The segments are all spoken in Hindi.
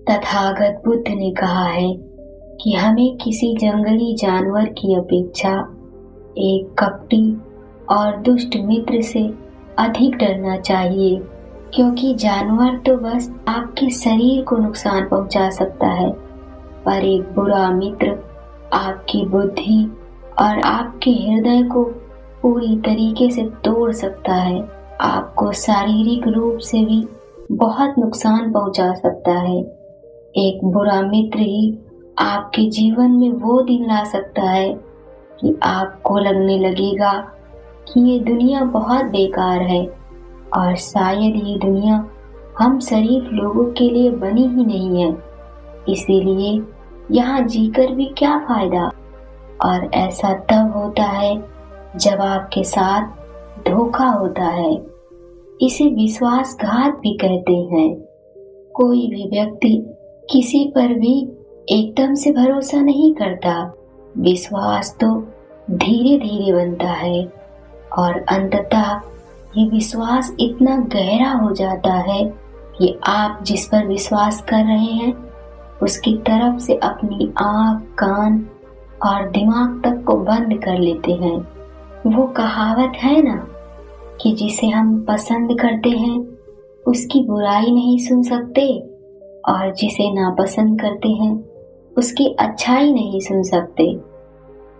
तथागत बुद्ध ने कहा है कि हमें किसी जंगली जानवर की अपेक्षा एक कपटी और दुष्ट मित्र से अधिक डरना चाहिए, क्योंकि जानवर तो बस आपके शरीर को नुकसान पहुंचा सकता है, पर एक बुरा मित्र आपकी बुद्धि और आपके हृदय को पूरी तरीके से तोड़ सकता है। आपको शारीरिक रूप से भी बहुत नुकसान पहुंचा सकता है। एक बुरा मित्र ही आपके जीवन में वो दिन ला सकता है कि आपको लगने लगेगा कि ये दुनिया बहुत बेकार है और शायद ये दुनिया हम शरीफ लोगों के लिए बनी ही नहीं है, इसीलिए यहाँ जीकर भी क्या फायदा। और ऐसा तब होता है जब आपके साथ धोखा होता है। इसे विश्वासघात भी कहते हैं। कोई भी व्यक्ति किसी पर भी एकदम से भरोसा नहीं करता। विश्वास तो धीरे धीरे बनता है और अंततः ये विश्वास इतना गहरा हो जाता है कि आप जिस पर विश्वास कर रहे हैं उसकी तरफ से अपनी आँख, कान और दिमाग तक को बंद कर लेते हैं। वो कहावत है ना कि जिसे हम पसंद करते हैं उसकी बुराई नहीं सुन सकते और जिसे नापसंद करते हैं उसकी अच्छाई नहीं सुन सकते।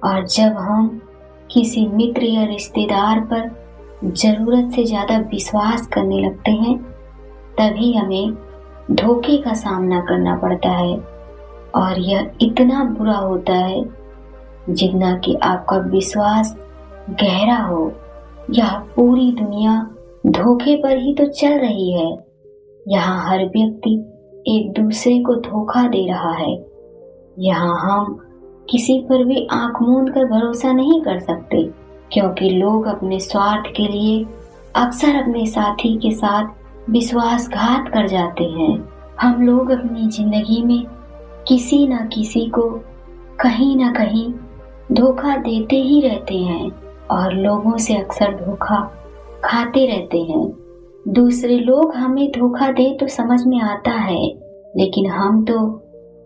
और जब हम किसी मित्र या रिश्तेदार पर जरूरत से ज्यादा विश्वास करने लगते हैं तभी हमें धोखे का सामना करना पड़ता है, और यह इतना बुरा होता है जितना कि आपका विश्वास गहरा हो। यह पूरी दुनिया धोखे पर ही तो चल रही है। यहाँ हर व्यक्ति एक दूसरे को धोखा दे रहा है। यहाँ हम किसी पर भी आंख मूंद कर भरोसा नहीं कर सकते, क्योंकि लोग अपने स्वार्थ के लिए अक्सर अपने साथी के साथ विश्वासघात कर जाते हैं। हम लोग अपनी जिंदगी में किसी न किसी को कहीं न कहीं धोखा देते ही रहते हैं और लोगों से अक्सर धोखा खाते रहते हैं। दूसरे लोग हमें धोखा दे तो समझ में आता है, लेकिन हम तो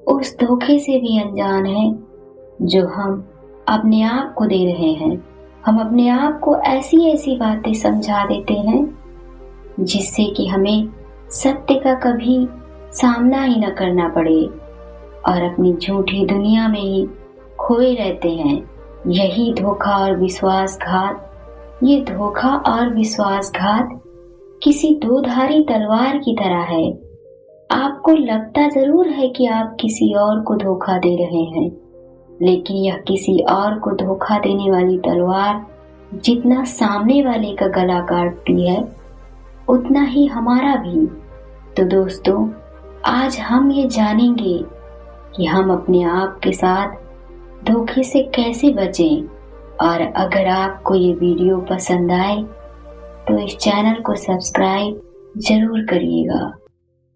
उस धोखे से भी अनजान हैं जो हम अपने आप को दे रहे हैं। हम अपने आप को ऐसी ऐसी बातें समझा देते हैं जिससे कि हमें सत्य का कभी सामना ही न करना पड़े और अपनी झूठी दुनिया में ही खोए रहते हैं। यही धोखा और विश्वासघात, ये धोखा और विश्वासघात किसी दो-धारी तलवार की तरह है। आपको लगता जरूर है कि आप किसी और को धोखा दे रहे हैं, लेकिन यह किसी और को धोखा देने वाली तलवार जितना सामने वाले का गला काटती है उतना ही हमारा भी। तो दोस्तों, आज हम ये जानेंगे कि हम अपने आप के साथ धोखे से कैसे बचें। और अगर आपको ये वीडियो पसंद आए तो इस चैनल को सब्सक्राइब जरूर करिएगा।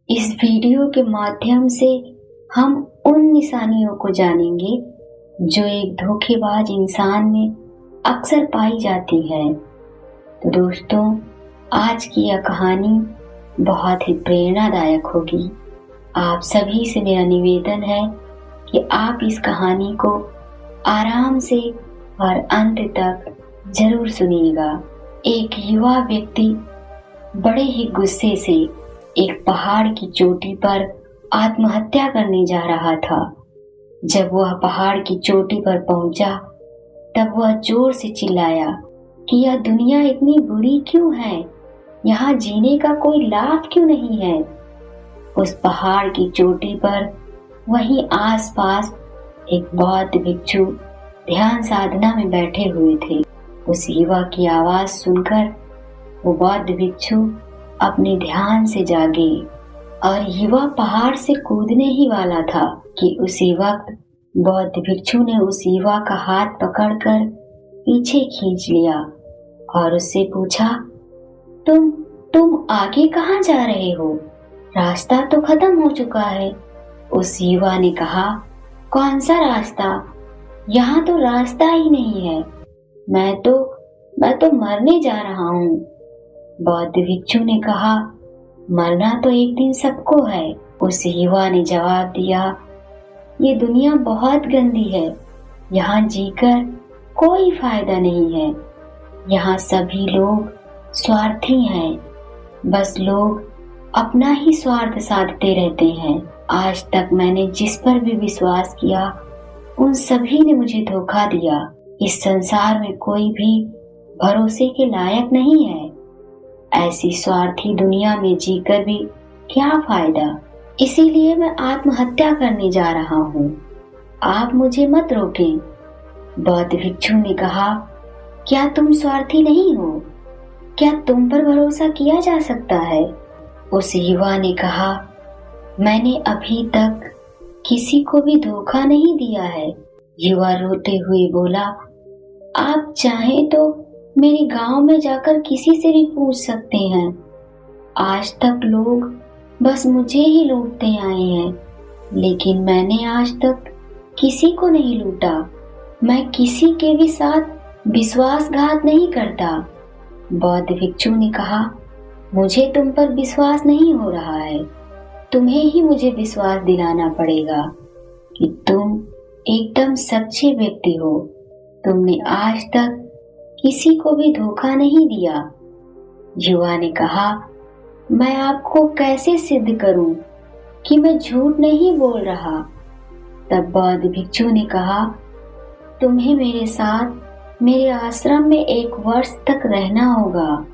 इस वीडियो के माध्यम से हम उन निशानियों को जानेंगे जो एक धोखेबाज इंसान में अक्सर पाई जाती है। तो दोस्तों, आज की यह कहानी बहुत ही प्रेरणादायक होगी। आप सभी से मेरा निवेदन है कि आप इस कहानी को आराम से और अंत तक जरूर सुनिएगा। एक युवा व्यक्ति बड़े ही गुस्से से एक पहाड़ की चोटी पर आत्महत्या करने जा रहा था। जब वह पहाड़ की चोटी पर पहुंचा तब वह जोर से चिल्लाया कि यह दुनिया इतनी बुरी क्यों है, यहाँ जीने का कोई लाभ क्यों नहीं है। उस पहाड़ की चोटी पर वहीं आसपास एक बौद्ध भिक्षु ध्यान साधना में बैठे हुए थे। उस युवा की आवाज सुनकर वो बौद्ध भिक्षु अपने ध्यान से जागे और युवा पहाड़ से कूदने ही वाला था कि उसी वक्त बौद्ध भिक्षु ने उस युवा का हाथ पकड़कर पीछे खींच लिया और उससे पूछा, तुम आगे कहाँ जा रहे हो? रास्ता तो खत्म हो चुका है। उस युवा ने कहा, कौन सा रास्ता? यहाँ तो रास्ता ही नहीं है। मैं तो मरने जा रहा हूँ। बौद्ध भिक्षु ने कहा, मरना तो एक दिन सबको है, उस युवा ने जवाब दिया, ये दुनिया बहुत गंदी है, यहाँ जीकर कोई फायदा नहीं है। यहाँ सभी लोग स्वार्थी हैं, बस लोग अपना ही स्वार्थ साधते रहते हैं। आज तक मैंने जिस पर भी विश्वास किया उन सभी ने मुझे धोखा दिया। इस संसार में कोई भी भरोसे के लायक नहीं है। ऐसी स्वार्थी दुनिया में जीकर भी क्या फायदा। इसीलिए मैं आत्महत्या करने जा रहा हूँ। आप मुझे मत रोकें। बौद्ध भिक्षु ने कहा, क्या तुम स्वार्थी नहीं हो? क्या तुम पर भरोसा किया जा सकता है? उस युवा ने कहा, मैंने अभी तक किसी को भी धोखा नहीं दिया है। युवा रोते हुए बोला, आप चाहें तो मेरे गांव में जाकर किसी से भी पूछ सकते हैं। आज तक लोग बस मुझे ही लूटते आए हैं, लेकिन मैंने आज तक किसी को नहीं लूटा। मैं किसी के भी साथ विश्वासघात नहीं करता। बौद्ध भिक्षु ने कहा, मुझे तुम पर विश्वास नहीं हो रहा है। तुम्हें ही मुझे विश्वास दिलाना पड़ेगा कि तुम एकदम सच्चे व्यक्ति हो। तुमने आज तक किसी को भी धोखा नहीं दिया। युवा ने कहा, मैं आपको कैसे सिद्ध करूं कि मैं झूठ नहीं बोल रहा? तब बौद्ध भिक्षु ने कहा, तुम्हें मेरे साथ मेरे आश्रम में 1 वर्ष तक रहना होगा,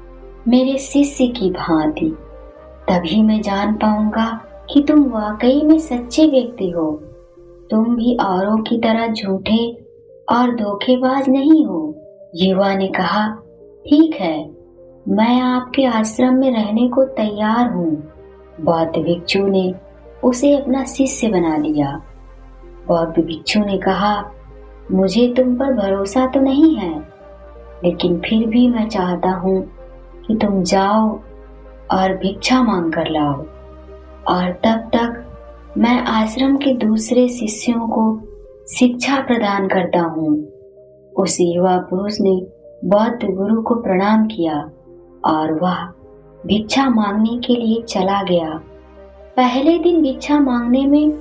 मेरे शिष्य की भांति। तभी मैं जान पाऊंगा कि तुम वाकई में सच्चे व्यक्ति हो। तुम भी औरों की तरह झूठे और धोखेबाज नहीं हो। युवा ने कहा, ठीक है, मैं आपके आश्रम में रहने को तैयार हूँ। बौद्ध भिक्षु ने उसे अपना शिष्य बना लिया। बौद्ध भिक्षु ने कहा, मुझे तुम पर भरोसा तो नहीं है, लेकिन फिर भी मैं चाहता हूँ कि तुम जाओ और भिक्षा मांग कर लाओ, और तब तक मैं आश्रम के दूसरे शिष्यों को शिक्षा प्रदान करता हूँ। उस युवा पुरुष ने बौद्ध गुरु को प्रणाम किया और वह भिक्षा मांगने के लिए चला गया। पहले दिन भिक्षा मांगने में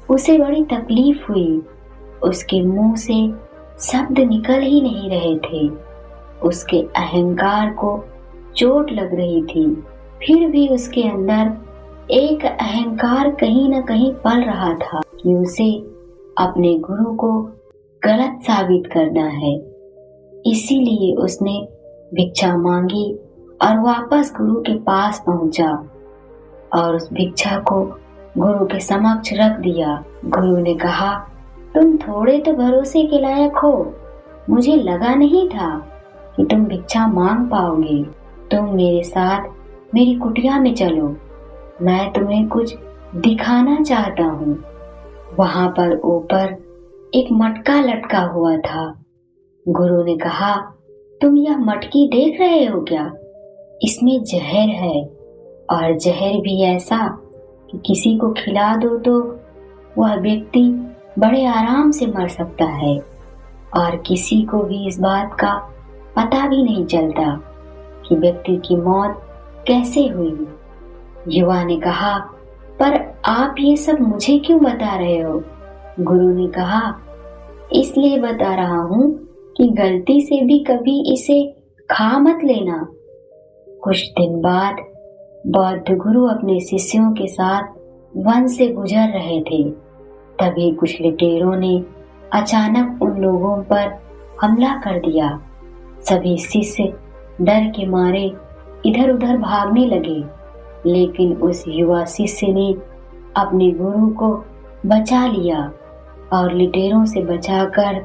उसे बड़ी तकलीफ हुई। उसके मुंह से शब्द निकल ही नहीं रहे थे। उसके अहंकार को चोट लग रही थी। फिर भी उसके अंदर एक अहंकार कहीं न कहीं पल रहा था कि उसे अपने गुरु को गलत साबित करना है। इसीलिए उसने भिक्षा मांगी और वापस गुरु के पास पहुंचा और उस भिक्षा को गुरु के समक्ष रख दिया। गुरु ने कहा, तुम थोड़े तो भरोसे के लायक हो। मुझे लगा नहीं था कि तुम भिक्षा मांग पाओगे। तुम मेरे साथ मेरी कुटिया में चलो, मैं तुम्हें कुछ दिखाना चाहता हूँ। वहां पर ऊपर एक मटका लटका हुआ था। गुरु ने कहा, तुम यह मटकी देख रहे हो क्या? इसमें जहर है, और जहर भी ऐसा कि किसी को खिला दो तो वह व्यक्ति बड़े आराम से मर सकता है, और किसी को भी इस बात का पता भी नहीं चलता कि व्यक्ति की मौत कैसे हुई। युवा ने कहा, पर आप ये सब मुझे क्यों बता रहे हो? गुरु ने कहा, इसलिए बता रहा हूँ कि गलती से भी कभी इसे खा मत लेना। कुछ दिन बाद बौद्ध गुरु अपने शिष्यों के साथ वन से गुजर रहे थे। तभी कुछ लुटेरों ने अचानक उन लोगों पर हमला कर दिया। सभी शिष्य डर के मारे इधर उधर भागने लगे, लेकिन उस युवा शिष्य ने अपने गुरु को बचा लिया और लुटेरों से बचाकर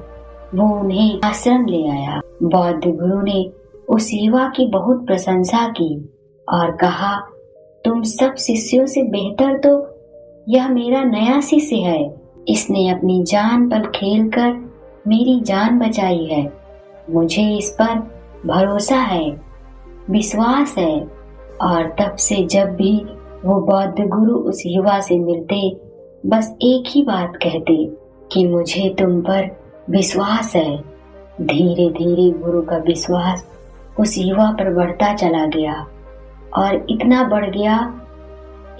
वो उन्हें आश्रम ले आया। बौद्ध गुरु ने उस युवा की बहुत प्रशंसा की और कहा, तुम सब शिष्यों से बेहतर तो यह मेरा नया शिष्य है। इसने अपनी जान पर खेलकर मेरी जान बचाई है। मुझे इस पर भरोसा है, विश्वास है। और तब से जब भी वो बौद्ध गुरु उस युवा से मिलते, बस एक ही बात कहते कि मुझे तुम पर विश्वास है। धीरे धीरे गुरु का विश्वास उस युवा पर बढ़ता चला गया और इतना बढ़ गया,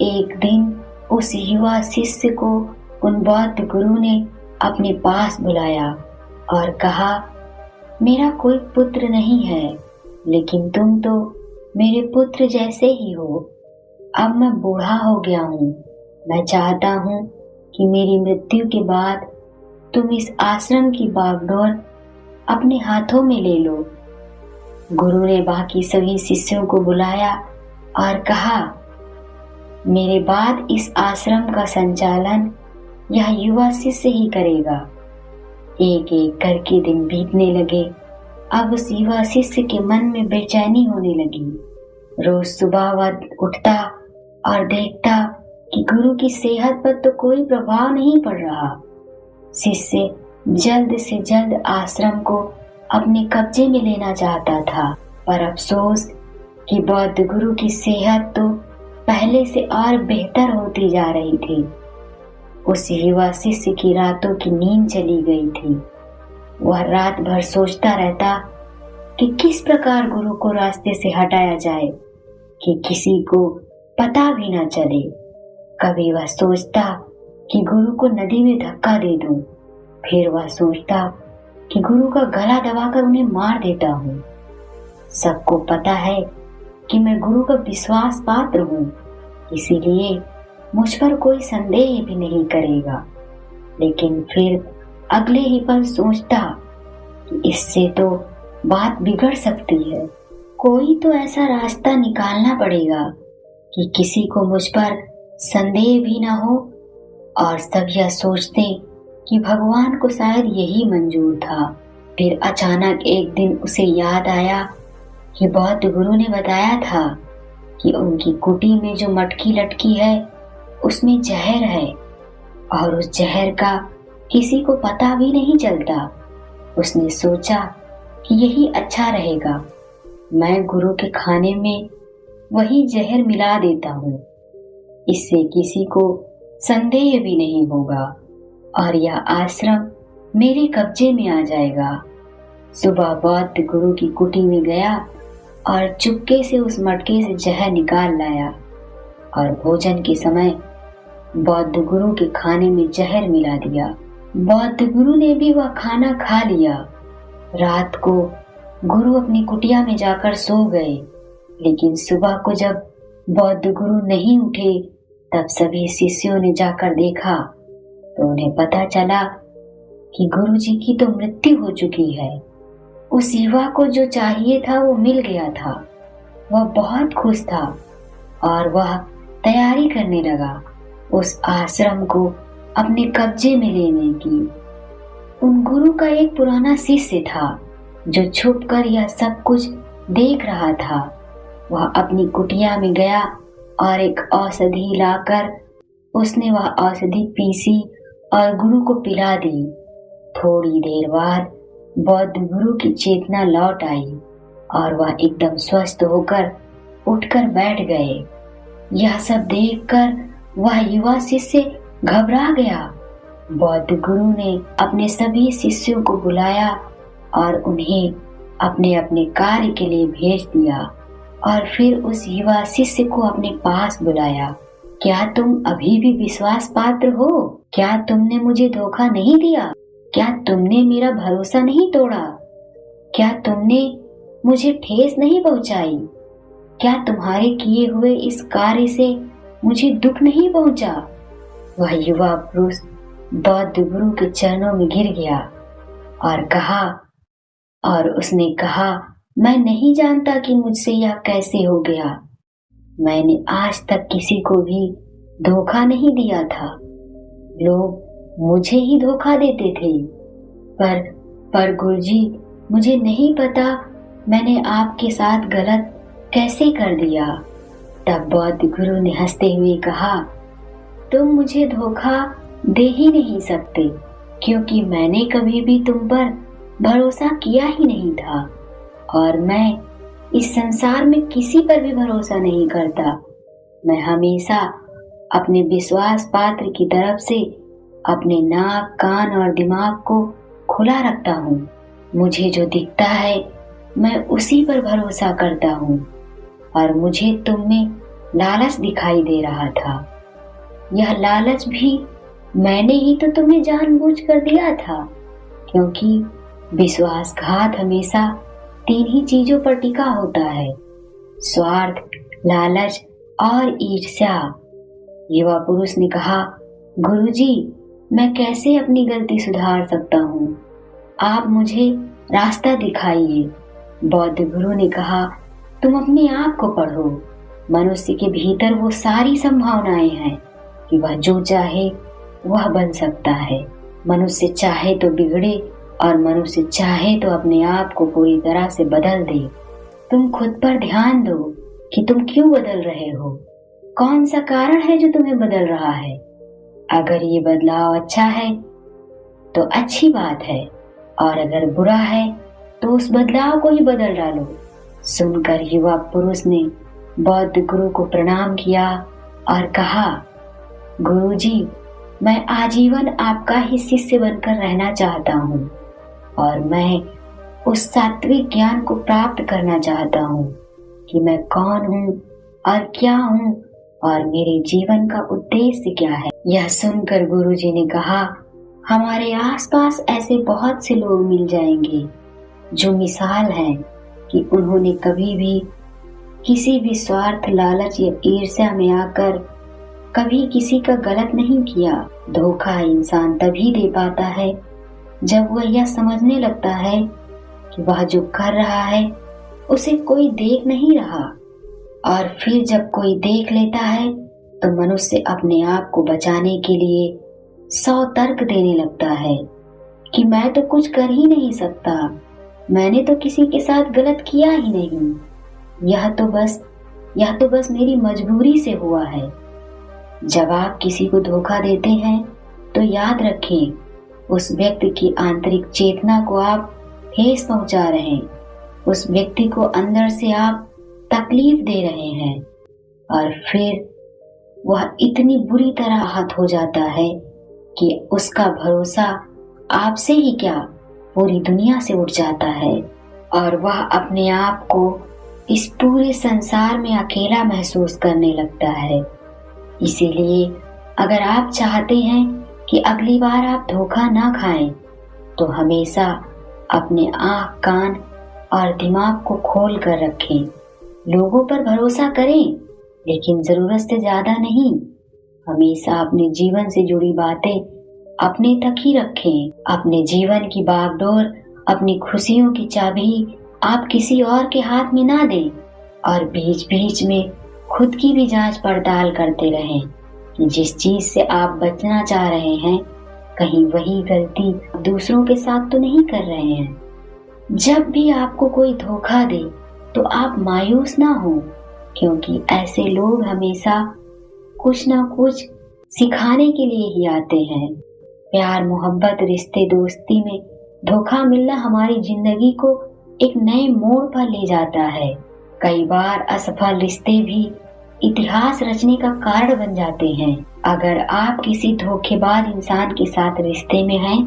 एक दिन उस युवा शिष्य को उन बौद्ध गुरु ने अपने पास बुलाया और कहा, मेरा कोई पुत्र नहीं है, लेकिन तुम तो मेरे पुत्र जैसे ही हो। अब मैं बूढ़ा हो गया हूँ। मैं चाहता हूँ कि मेरी मृत्यु के बाद तुम इस आश्रम की बागडोर अपने हाथों में ले लो। गुरु ने बाकी सभी शिष्यों को बुलाया और कहा, मेरे बाद इस आश्रम का संचालन यह युवा शिष्य ही करेगा। एक एक करके दिन बीतने लगे। अब उस युवा शिष्य के मन में बेचैनी होने लगी। रोज सुबह वह उठता और देखता कि गुरु की सेहत पर तो कोई प्रभाव नहीं पड़ रहा। शिष्य जल्द से जल्द आश्रम को अपने कब्जे में लेना चाहता था, पर अफसोस कि बौद्ध गुरु की सेहत तो पहले से और बेहतर होती जा रही थी। उस युवा शिष्य की रातों की नींद चली गई थी। वह रात भर सोचता रहता कि किस प्रकार गुरु को रास्ते से हटाया जाए कि किसी को पता भी न चले। कभी वह सोचता कि गुरु को नदी में धक्का दे दूं, फिर वह सोचता कि गुरु का गला दबाकर उन्हें मार देता हूँ। सबको पता है कि मैं गुरु का विश्वास पात्र हूँ, इसीलिए मुझ पर कोई संदेह भी नहीं करेगा। लेकिन फिर अगले ही पल सोचता कि इससे तो बात बिगड़ सकती है। कोई तो ऐसा रास्ता निकालना पड़ेगा कि किसी को मुझ पर संदेह भी ना हो और सब यह सोचते कि भगवान को शायद यही मंजूर था। फिर अचानक एक दिन उसे याद आया कि बौद्ध गुरु ने बताया था कि उनकी कुटी में जो मटकी लटकी है उसमें जहर है और उस जहर का किसी को पता भी नहीं चलता। उसने सोचा कि यही अच्छा रहेगा, मैं गुरु के खाने में वही जहर मिला देता हूँ। इससे किसी को संदेह भी नहीं होगा और यह आश्रम मेरे कब्जे में आ जाएगा। सुबह बौद्ध गुरु की कुटी में गया और चुपके से उस मटके से जहर निकाल लाया और भोजन के समय बौद्ध गुरु के खाने में जहर मिला दिया। बौद्ध गुरु ने भी वह खाना खा लिया। रात को गुरु अपनी कुटिया में जाकर सो गए, लेकिन सुबह को जब बौद्ध गुरु नहीं उठे तब सभी शिष्यों ने जाकर देखा तो उन्हें पता चला कि गुरु जी की तो मृत्यु हो चुकी है। उस युवा को जो चाहिए था वो मिल गया था। वह बहुत खुश था और वह तैयारी करने लगा उस आश्रम को अपने कब्जे में लेने की। उन गुरु का एक पुराना शिष्य था जो छुपकर यह सब कुछ देख रहा था। वह अपनी कुटिया में गया और एक औषधि लाकर उसने वह औषधि पीसी और गुरु को पिला दी। थोड़ी देर बाद बौद्ध गुरु की चेतना लौट आई और वह एकदम स्वस्थ होकर उठकर बैठ गए। यह सब देखकर वह युवा शिष्य घबरा गया। बौद्ध गुरु ने अपने सभी शिष्यों को बुलाया और उन्हें अपने अपने कार्य के लिए भेज दिया और फिर उस युवा शिष्य को अपने पास बुलाया। क्या तुम अभी भी विश्वास पात्र हो? क्या तुमने मुझे धोखा नहीं दिया? क्या तुमने मेरा भरोसा नहीं तोड़ा? क्या तुमने मुझे ठेस नहीं पहुंचाई? क्या तुम्हारे किए हुए इस कार्य से मुझे दुख नहीं पहुंचा? वह युवा पुरुष बौद्ध गुरु के चरणों में गिर गया और उसने कहा, मैं नहीं जानता कि मुझसे यह कैसे हो गया। मैंने आज तक किसी को भी धोखा नहीं दिया था। लोग मुझे ही धोखा देते थे। पर गुरुजी, मुझे नहीं पता मैंने आपके साथ गलत कैसे कर दिया। तब बौद्ध गुरु ने हंसते हुए कहा, तुम मुझे धोखा दे ही नहीं सकते, क्योंकि मैंने कभी भी तुम पर भरोसा किया ही नहीं था और मैं इस संसार में किसी पर भी भरोसा नहीं करता। मैं हमेशा अपने विश्वास पात्र की तरफ से अपने नाक, कान और दिमाग को खुला रखता हूँ। मुझे जो दिखता है मैं उसी पर भरोसा करता हूँ और मुझे तुम में लालच दिखाई दे रहा था। यह लालच भी मैंने ही तो तुम्हें जानबूझकर दिया था, क्योंकि विश्वासघात हमेशा 3 ही चीजों पर टिका होता है, स्वार्थ, लालच और ईर्ष्या। युवा पुरुष ने कहा, गुरुजी, मैं कैसे अपनी गलती सुधार सकता हूँ? आप मुझे रास्ता दिखाइए। बौद्ध गुरु ने कहा, तुम अपने आप को पढ़ो। मनुष्य के भीतर वो सारी संभावनाएं हैं कि वह जो चाहे वह बन सकता है। मनुष्य चाहे तो बिगड़े और मनुष्य चाहे तो अपने आप को पूरी तरह से बदल दे। तुम खुद पर ध्यान दो कि तुम क्यों बदल रहे हो, कौन सा कारण है जो तुम्हें बदल रहा है। अगर ये बदलाव अच्छा है तो अच्छी बात है, और अगर बुरा है तो उस बदलाव को ही बदल डालो। सुनकर युवा पुरुष ने बौद्ध गुरु को प्रणाम किया और कहा, गुरुजी, मैं आजीवन आपका ही शिष्य बनकर रहना चाहता हूँ और मैं उस सात्विक ज्ञान को प्राप्त करना चाहता हूँ कि मैं कौन हूँ और क्या हूँ और मेरे जीवन का उद्देश्य क्या है। यह सुनकर गुरुजी ने कहा, हमारे आसपास ऐसे बहुत से लोग मिल जाएंगे जो मिसाल हैं कि उन्होंने कभी भी किसी भी स्वार्थ, लालच या ईर्ष्या में आकर कभी किसी का गलत नहीं किया। धोखा इंसान तभी दे पाता है जब वह यह समझने लगता है कि वह जो कर रहा है उसे कोई देख नहीं रहा, और फिर जब कोई देख लेता है तो मनुष्य अपने आप को बचाने के लिए 100 तर्क देने लगता है कि मैं तो कुछ कर ही नहीं सकता, मैंने तो किसी के साथ गलत किया ही नहीं, यह तो बस मेरी मजबूरी से हुआ है। जब आप किसी को धोखा देते हैं तो याद रखें, उस व्यक्ति की आंतरिक चेतना को आप ठेस पहुंचा रहे हैं, उस व्यक्ति को अंदर से आप तकलीफ दे रहे हैं, और फिर वह इतनी बुरी तरह आहत हो जाता है कि उसका भरोसा आपसे ही क्या पूरी दुनिया से उठ जाता है, और वह अपने आप को इस पूरे संसार में अकेला महसूस करने लगता है। इसीलिए अगर आप चाहते हैं कि अगली बार आप धोखा ना खाएं, तो हमेशा अपने आँख, कान और दिमाग को खोल कर रखें। लोगों पर भरोसा करें, लेकिन जरूरत से ज्यादा नहीं। हमेशा अपने जीवन से जुड़ी बातें अपने तक ही रखें। अपने जीवन की बागडोर, अपनी खुशियों की चाबी आप किसी और के हाथ में ना दें, और बीच बीच में खुद की भी जांच पड़ताल करते रहें कि जिस चीज से आप बचना चाह रहे हैं, कहीं वही गलती दूसरों के साथ तो नहीं कर रहे हैं। जब भी आपको कोई धोखा दे तो आप मायूस ना हो, क्योंकि ऐसे लोग हमेशा कुछ ना कुछ सिखाने के लिए ही आते हैं। प्यार, मोहब्बत, रिश्ते, दोस्ती में धोखा मिलना हमारी जिंदगी को एक नए मोड़ पर ले जाता है। कई बार असफल रिश्ते भी इतिहास रचने का कारण बन जाते हैं। अगर आप किसी धोखेबाज इंसान के साथ रिश्ते में हैं,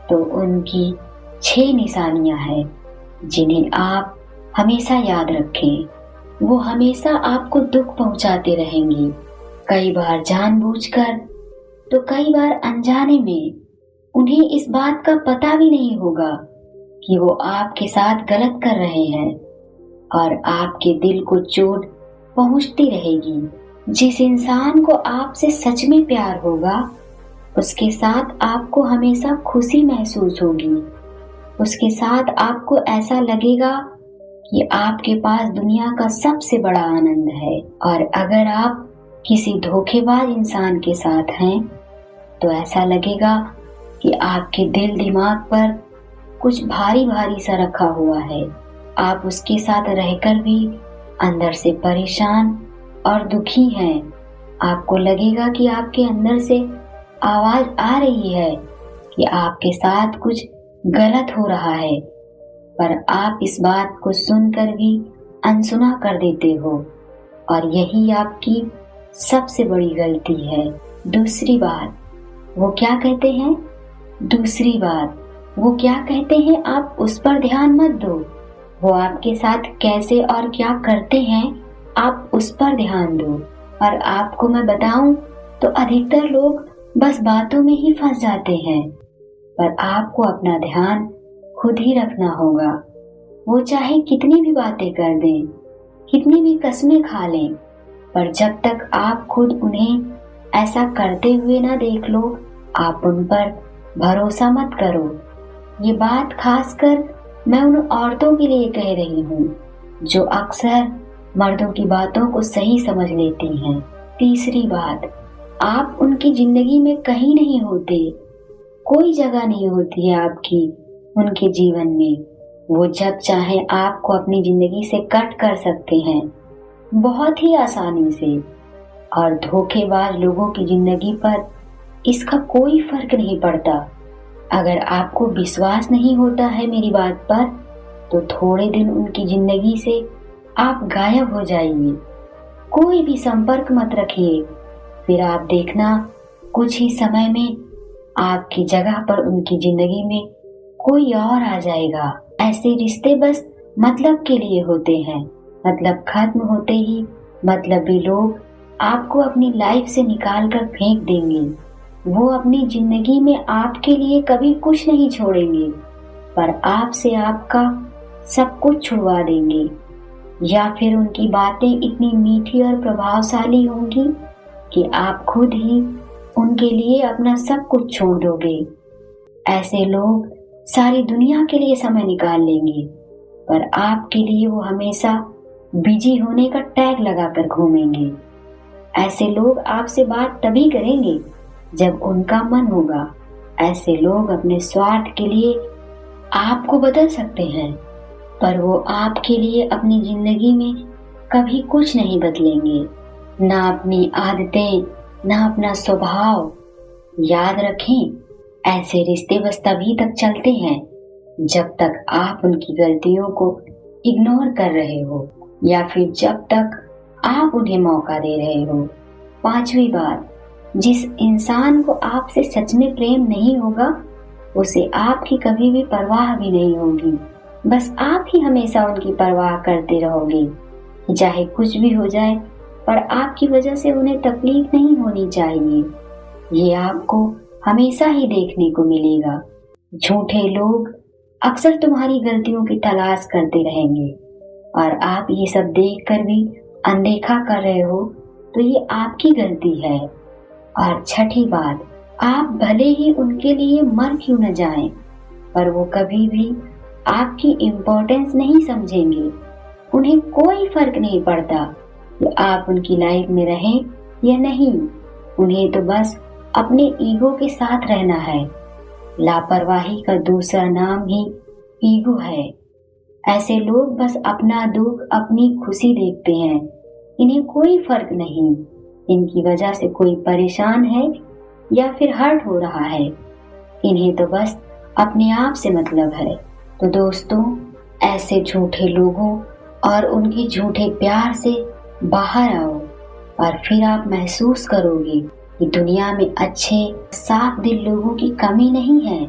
तो उनकी 6 निशानियां हैं जिन्हें आप हमेशा याद रखें। वो हमेशा आपको दुख पहुंचाते रहेंगे, कई बार जानबूझकर तो कई बार अनजाने में। उन्हें इस बात का पता भी नहीं होगा कि वो आपके साथ गलत कर रहे हैं, और आपके दिल को चोट पहुंचती रहेगी। जिस इंसान को आपसे सच में प्यार होगा, उसके साथ आपको हमेशा खुशी महसूस होगी। उसके साथ आपको ऐसा लगेगा कि आपके पास दुनिया का सबसे बड़ा आनंद है। और अगर आप किसी धोखेबाज इंसान के साथ हैं, तो ऐसा लगेगा कि आपके दिल दिमाग पर कुछ भारी भारी सा रखा हुआ है। आप उसके साथ रहकर भी अंदर से परेशान और दुखी हैं। आपको लगेगा कि आपके अंदर से आवाज आ रही है कि आपके साथ कुछ गलत हो रहा है, पर आप इस बात को सुनकर भी अनसुना कर देते हो, और यही आपकी सबसे बड़ी गलती है। दूसरी बात वो क्या कहते हैं, आप उस पर ध्यान मत दो। वो आपके साथ कैसे और क्या करते हैं, आप उस पर ध्यान दो। और आपको मैं बताऊं तो अधिकतर लोग बस बातों में ही फंस जाते हैं। पर आपको अपना ध्यान खुद ही रखना होगा। वो चाहे कितनी भी बातें कर दें, कितनी भी कस्में खा लें, पर जब तक आप खुद उन्हें ऐसा करते हुए ना देख लो, आप उन पर भरोसा मत करो। ये बात खासकर मैं उन औरतों के लिए कह रही हूँ जो अक्सर मर्दों की बातों को सही समझ लेती हैं। तीसरी बात, आप उनकी जिंदगी में कहीं नहीं होते, कोई जगह नहीं होती है आपकी उनके जीवन में। वो जब चाहे आपको अपनी जिंदगी से कट कर सकते हैं, बहुत ही आसानी से। और धोखेबाज लोगों की जिंदगी पर इसका कोई फर्क नहीं पड़ता। अगर आपको विश्वास नहीं होता है मेरी बात पर, तो थोड़े दिन उनकी जिंदगी से आप गायब हो जाइए, कोई भी संपर्क मत रखिए। फिर आप देखना, कुछ ही समय में आपकी जगह पर उनकी जिंदगी में कोई और आ जाएगा। ऐसे रिश्ते बस मतलब के लिए होते हैं। मतलब खत्म होते ही मतलबी लोग आपको अपनी लाइफ से निकाल कर फेंक देंगे। वो अपनी जिंदगी में आपके लिए कभी कुछ नहीं छोड़ेंगे, पर आपसे आपका सब कुछ छुड़वा देंगे। या फिर उनकी बातें इतनी मीठी और प्रभावशाली होंगी कि आप खुद ही उनके लिए अपना सब कुछ छोड़ दोगे। ऐसे लोग सारी दुनिया के लिए समय निकाल लेंगे, पर आपके लिए वो हमेशा बिजी होने का टैग लगाकर घूमेंगे। ऐसे लोग आपसे बात तभी करेंगे जब उनका मन होगा। ऐसे लोग अपने स्वार्थ के लिए आपको बदल सकते हैं, पर वो आपके लिए अपनी जिंदगी में कभी कुछ नहीं बदलेंगे, ना अपनी आदतें, ना अपना स्वभाव। याद रखें, ऐसे रिश्ते बस तभी तक चलते हैं जब तक आप उनकी गलतियों को इग्नोर कर रहे हो, या फिर जब तक आप उन्हें मौका दे रहे हो। पांचवी बात, जिस इंसान को आपसे सच में प्रेम नहीं होगा, उसे आपकी कभी भी परवाह भी नहीं होगी। बस आप ही हमेशा उनकी परवाह करते रहोगे, चाहे कुछ भी हो जाए, पर आपकी वजह से उन्हें तकलीफ नहीं होनी चाहिए। ये आपको हमेशा ही देखने को मिलेगा। झूठे लोग अक्सर तुम्हारी गलतियों की तलाश करते रहेंगे, और आप ये सब देखकर भी अनदेखा कर रहे हो, तो ये आपकी गलती है। और छठी बात, आप भले ही उनके लिए मर क्यों न जाएं, पर वो कभी भी आपकी इम्पोर्टेंस नहीं समझेंगे। उन्हें कोई फर्क नहीं पड़ता कि आप उनकी लाइफ में रहें या नहीं। उन्हें तो बस अपने ईगो के साथ रहना है। लापरवाही का दूसरा नाम ही ईगो है। ऐसे लोग बस अपना दुख, अपनी खुशी देखते हैं। इन्हें कोई फर्क नहीं इनकी वजह से कोई परेशान है या फिर हर्ट हो रहा है। इन्हें तो बस अपने आप से मतलब है। तो दोस्तों, ऐसे झूठे लोगों और उनके झूठे प्यार से बाहर आओ, और फिर आप महसूस करोगे कि दुनिया में अच्छे साफ दिल लोगों की कमी नहीं है।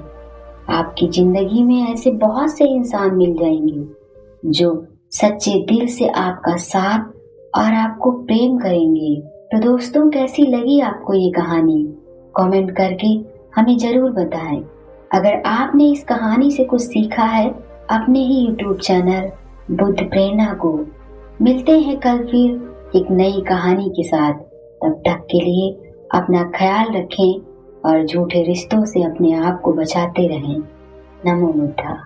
आपकी जिंदगी में ऐसे बहुत से इंसान मिल जाएंगे जो सच्चे दिल से आपका साथ और आपको प्रेम करेंगे। तो दोस्तों, कैसी लगी आपको ये कहानी? कमेंट करके हमें जरूर बताएं। अगर आपने इस कहानी से कुछ सीखा है अपने ही YouTube चैनल बुद्ध प्रेरणा को। मिलते हैं कल फिर एक नई कहानी के साथ। तब तक के लिए अपना ख्याल रखें और झूठे रिश्तों से अपने आप को बचाते रहें। नमो बुद्धा।